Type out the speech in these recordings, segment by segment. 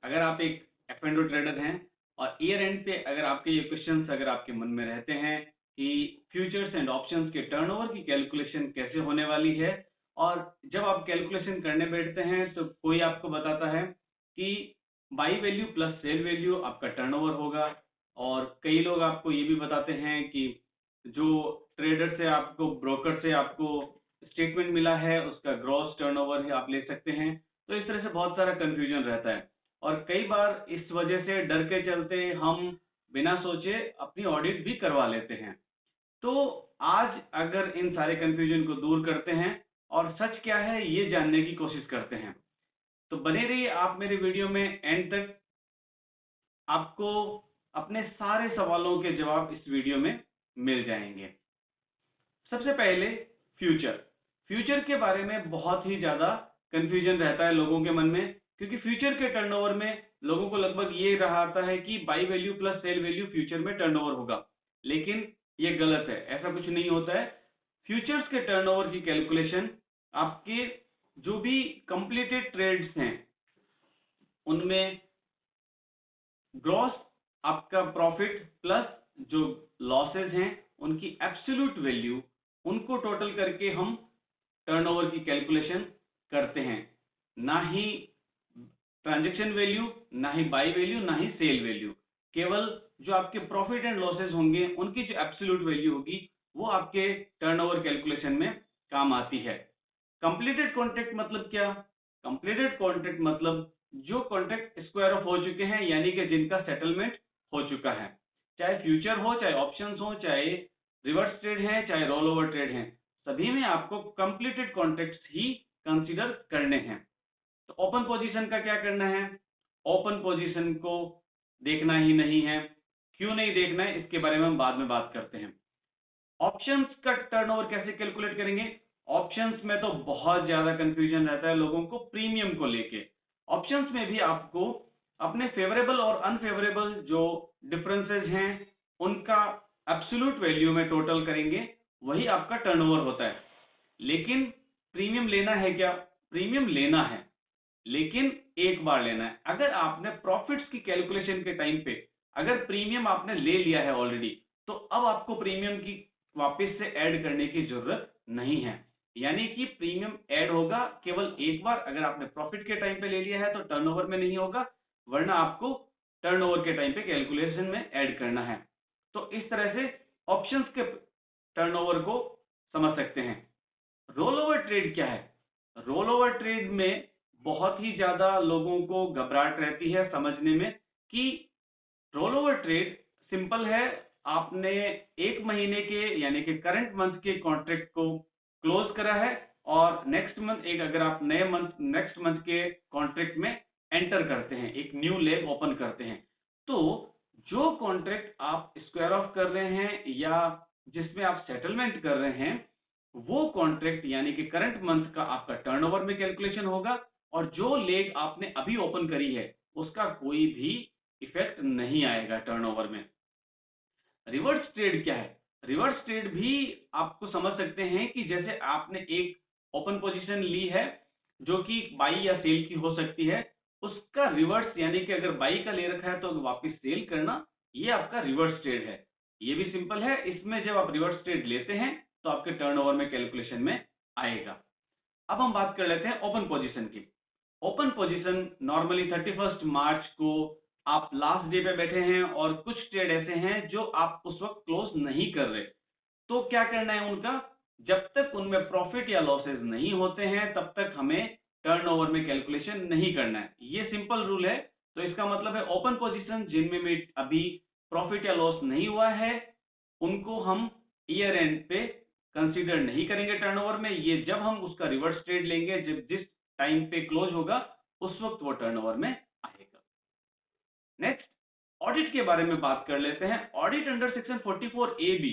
अगर आप एक एफ एंड ट्रेडर हैं और ईयर एंड पे अगर आपके ये क्वेश्चंस अगर आपके मन में रहते हैं कि फ्यूचर्स एंड ऑप्शंस के टर्नओवर की कैलकुलेशन कैसे होने वाली है, और जब आप कैलकुलेशन करने बैठते हैं तो कोई आपको बताता है कि buy value plus sell value आपका टर्नओवर होगा, और कई लोग आपको ये भी बताते हैं कि जो ट्रेडर से आपको ब्रोकर से आपको स्टेटमेंट मिला है उसका ग्रॉस टर्नओवर ही आप ले सकते हैं। तो इस तरह से बहुत सारा कंफ्यूजन रहता है, और कई बार इस वजह से डर के चलते हम बिना सोचे अपनी ऑडिट भी करवा लेते हैं। तो आज अगर इन सारे कंफ्यूजन को दूर करते हैं और सच क्या है ये जानने की कोशिश करते हैं, तो बने रहिए आप मेरे वीडियो में एंड तक। आपको अपने सारे सवालों के जवाब इस वीडियो में मिल जाएंगे। सबसे पहले फ्यूचर। फ्यूचर के बारे में बहुत ही ज्यादा कंफ्यूजन रहता है लोगों के मन में, क्योंकि फ्यूचर के टर्नओवर में लोगों को लगभग ये रहता है कि buy value plus sell value future में टर्नओवर होगा, लेकिन ये गलत है, ऐसा कुछ नहीं होता है। फ्यूचर्स के टर्नओवर की कैलकुलेशन आपके जो भी कंप्लीटेड ट्रेड्स हैं उनमें ग्रॉस आपका प्रॉफिट प्लस जो लॉसेज हैं उनकी एब्सोल्यूट वैल्यू, उनको टोटल करके हम टर्नओवर की कैलकुलेशन करते हैं। ना ही ट्रांजैक्शन वैल्यू, ना ही बाई वैल्यू, ना ही सेल वैल्यू। केवल जो आपके प्रॉफिट एंड लॉसेज होंगे उनकी जो एब्सोल्यूट वैल्यू होगी वो आपके टर्नओवर कैलकुलेशन में काम आती है। कंप्लीटेड कॉन्ट्रैक्ट मतलब क्या? कंप्लीटेड कॉन्ट्रैक्ट मतलब जो कॉन्ट्रैक्ट स्क्वायर ऑफ हो चुके हैं, यानी कि जिनका सेटलमेंट हो चुका है, चाहे फ्यूचर हो, चाहे ऑप्शंस हो, चाहे रिवर्स ट्रेड है, चाहे रोल ओवर ट्रेड है, सभी में आपको कंप्लीटेड कॉन्ट्रैक्ट्स ही कंसीडर करने हैं। तो ओपन पोजीशन का क्या करना है? ओपन पोजीशन को देखना ही नहीं है। क्यों नहीं देखना है इसके बारे में हम बाद में बात करते हैं। ऑप्शंस का टर्नओवर कैसे कैलकुलेट करेंगे? ऑप्शंस में तो बहुत ज्यादा कंफ्यूजन रहता है लोगों को प्रीमियम को लेके। ऑप्शंस में भी आपको अपने फेवरेबल और अनफेवरेबल जो डिफरेंसेस हैं उनका एब्सोल्यूट वैल्यू में टोटल करेंगे, वही आपका टर्नओवर होता है। लेकिन प्रीमियम लेना है क्या? प्रीमियम लेना है, लेकिन एक बार लेना है। अगर आपने प्रॉफिट्स की कैलकुलेशन के टाइम पे अगर प्रीमियम आपने ले लिया है ऑलरेडी, तो अब आपको प्रीमियम की वापस से ऐड करने की जरूरत नहीं है। यानी कि प्रीमियम ऐड होगा केवल एक बार। अगर आपने प्रॉफिट के टाइम पे ले लिया है तो टर्नओवर में नहीं होगा, वरना आपको टर्नओवर के टाइम पे कैलकुलेशन में ऐड करना है। तो इस तरह से ऑप्शंस के टर्नओवर को समझ सकते हैं। रोल ओवर ट्रेड क्या है? रोल ओवर ट्रेड में बहुत ही ज्यादा लोगों को घबराहट रहती है समझने में कि रोल ओवर ट्रेड सिंपल है। आपने एक महीने के यानी कि करंट मंथ के कॉन्ट्रैक्ट को क्लोज करा है, और नेक्स्ट मंथ एक अगर आप नए मंथ नेक्स्ट मंथ के कॉन्ट्रैक्ट में एंटर करते हैं, एक न्यू लेग ओपन करते हैं, तो जो कॉन्ट्रैक्ट आप स्क्वायर ऑफ कर रहे हैं या जिसमें आप सेटलमेंट कर रहे हैं, वो कॉन्ट्रैक्ट यानी कि करंट मंथ का आपका टर्नओवर में कैलकुलेशन होगा, और जो लेग आपने अभी ओपन करी है उसका कोई भी इफेक्ट नहीं आएगा टर्नओवर में। रिवर्स ट्रेड क्या है? रिवर्स ट्रेड भी आपको समझ सकते हैं कि जैसे आपने एक ओपन पोजीशन ली है जो कि बाई या सेल की हो सकती है, उसका रिवर्स यानी कि अगर बाई का ले रखा है तो वापस सेल करना, ये आपका रिवर्स ट्रेड है। ये भी सिंपल है। इसमें जब आप रिवर्स ट्रेड लेते हैं तो आपके टर्नओवर में कैलकुलेशन में आएगा। अब हम बात कर लेते हैं ओपन पोजीशन की। ओपन पोजीशन नॉर्मली 31 मार्च को आप लास्ट डे पे बैठे हैं और कुछ ट्रेड ऐसे हैं जो आप उस वक्त क्लोज नहीं कर रहे, तो क्या करना है उनका? जब तक उनमें प्रॉफिट या लॉसेज नहीं होते हैं तब तक हमें टर्नओवर में कैलकुलेशन नहीं करना है। ये सिंपल रूल है। तो इसका मतलब है ओपन पोजीशन जिनमें में अभी प्रॉफिट या लॉस नहीं हुआ है उनको हम ईयर एंड पे कंसीडर नहीं करेंगे टर्नओवर में। ये जब हम उसका रिवर्स ट्रेड लेंगे, जब जिस टाइम पे क्लोज होगा उस वक्त वो टर्नओवर में आएगा। नेक्स्ट, ऑडिट के बारे में बात कर लेते हैं। Audit under section 44 A B,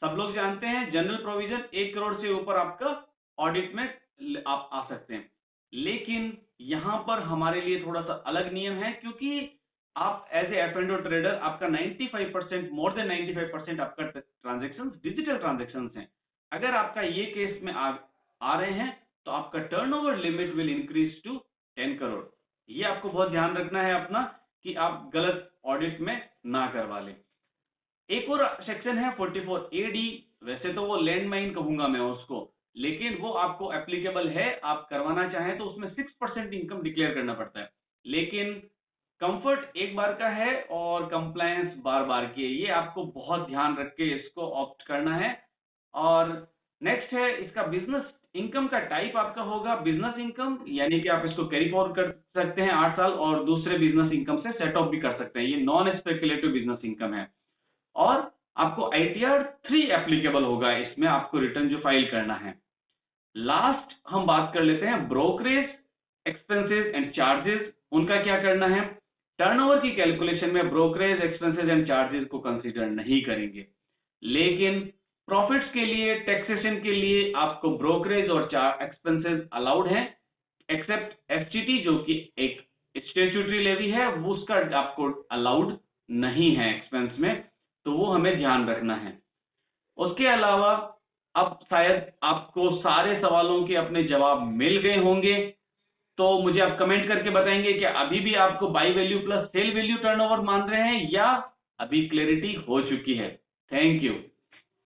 सब लोग जानते हैं जनरल प्रोविजन 1 करोड़ से ऊपर आपका ऑडिट में आप आ सकते हैं। लेकिन यहां पर हमारे लिए थोड़ा सा अलग नियम है, क्योंकि आप as a F and trader आपका 95% मोर देन 95% आपका ट्रांजेक्शन डिजिटल ट्रांजेक्शन हैं। अगर आपका ये केस में आ रहे हैं तो आपका turnover limit will increase to 10 crore. ये आपको बहुत ध्यान रखना है अपना, कि आप गलत ऑडिट में ना करवा लें। एक और सेक्शन है 44 AD, वैसे तो वो लैंड माइन कहूंगा मैं उसको, लेकिन वो आपको एप्लीकेबल है, आप करवाना चाहें तो उसमें 6% इनकम डिक्लेयर करना पड़ता है, लेकिन कंफर्ट एक बार का है और कंप्लायंस बार बार की है, ये आपको बहुत ध्यान रख के इसको ऑप्ट करना है। और नेक्स्ट है इसका बिजनेस इनकम का टाइप आपका होगा बिजनेस इनकम, यानी कि आप इसको कैरी फॉरवर्ड कर सकते हैं 8 साल और दूसरे बिजनेस इनकम से सेट ऑफ भी कर सकते हैं, ये नॉन स्पेकुलेटिव बिजनेस इनकम है। और आपको ITR 3 एप्लीकेबल होगा, इसमें आपको रिटर्न जो फाइल करना है। लास्ट हम बात कर लेते हैं ब्रोकरेज एक्सपेंसेस एंड चार्जेस, उनका क्या करना है। टर्नओवर की कैलकुलेशन में ब्रोकरेज एक्सपेंसेस एंड चार्जेस को कंसीडर नहीं करेंगे, लेकिन प्रॉफिट्स के लिए टैक्सेशन के लिए आपको ब्रोकरेज और एक्सपेंसेस अलाउड हैं, एक्सेप्ट FGT जो कि एक स्टैट्यूटरी लेवी है, वो उसका आपको अलाउड नहीं है एक्सपेंस में, तो वो हमें ध्यान रखना है। उसके अलावा अब शायद आपको सारे सवालों के अपने जवाब मिल गए होंगे, तो मुझे आप कमेंट करके बताएंगे कि अभी भी आपको buy value plus sell value turnover मान रहे हैं या अभी क्लैरिटी हो चुकी है। Thank you.